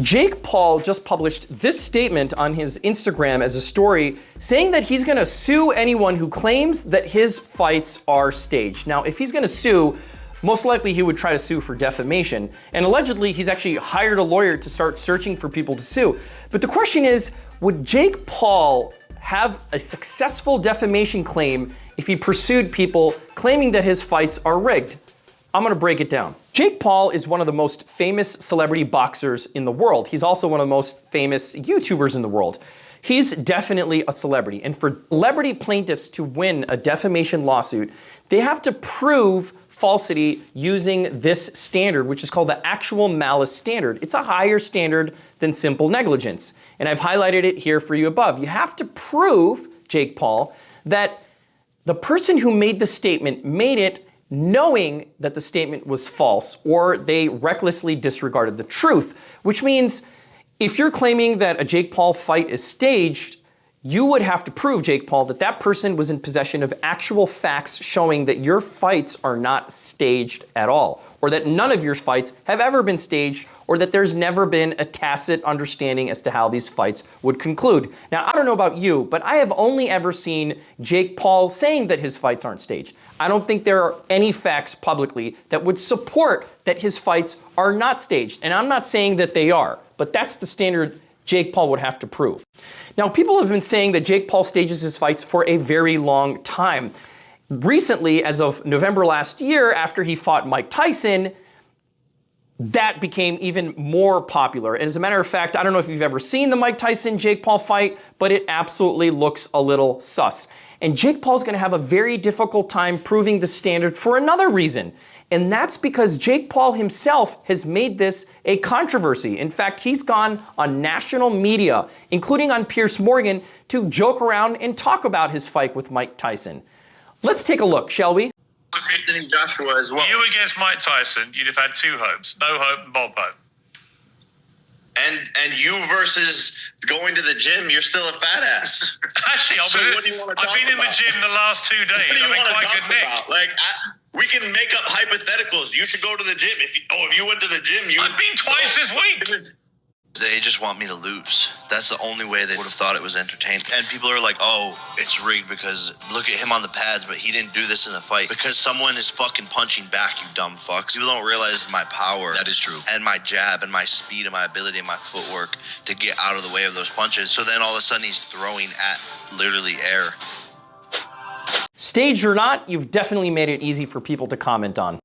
Jake Paul just published this statement on his Instagram as a story saying that he's gonna sue anyone who claims that his fights are staged. Now, if he's gonna sue, most likely he would try to sue for defamation. And allegedly, he's actually hired a lawyer to start searching for people to sue. But the question is, would Jake Paul have a successful defamation claim if he pursued people claiming that his fights are rigged? I'm gonna break it down. Jake Paul is one of the most famous celebrity boxers in the world. He's also one of the most famous YouTubers in the world. He's definitely a celebrity. And for celebrity plaintiffs to win a defamation lawsuit, they have to prove falsity using this standard, which is called the actual malice standard. It's a higher standard than simple negligence. And I've highlighted it here for you above. You have to prove, Jake Paul, that the person who made the statement made it knowing that the statement was false, or they recklessly disregarded the truth, which means if you're claiming that a Jake Paul fight is staged, you would have to prove, Jake Paul, that that person was in possession of actual facts showing that your fights are not staged at all, or that none of your fights have ever been staged, or that there's never been a tacit understanding as to how these fights would conclude. Now, I don't know about you, but I have only ever seen Jake Paul saying that his fights aren't staged. I don't think there are any facts publicly that would support that his fights are not staged. And I'm not saying that they are, but that's the standard Jake Paul would have to prove. Now, people have been saying that Jake Paul stages his fights for a very long time. Recently, as of November last year, after he fought Mike Tyson, that became even more popular. And as a matter of fact, I don't know if you've ever seen the Mike Tyson-Jake Paul fight, but it absolutely looks a little sus. And Jake Paul's gonna have a very difficult time proving the standard for another reason. And that's because Jake Paul himself has made this a controversy. In fact, he's gone on national media, including on Piers Morgan, to joke around and talk about his fight with Mike Tyson. Let's take a look, shall we? Anthony Joshua as well. You against Mike Tyson, you'd have had two hopes. No hope and Bob hope. And you versus going to the gym, you're still a fat ass. Actually, I've been in the gym the last 2 days. What do you I've been want to quite talk good, Nick. about? Like, we can make up hypotheticals. You should go to the gym. If you went to the gym, I've been twice this week. They just want me to lose. That's the only way they would have thought it was entertaining. And people are like, oh, it's rigged because look at him on the pads, but he didn't do this in the fight. Because someone is fucking punching back, you dumb fucks. People don't realize my power. That is true. And my jab and my speed and my ability and my footwork to get out of the way of those punches. So then all of a sudden he's throwing at literally air. Staged or not, you've definitely made it easy for people to comment on.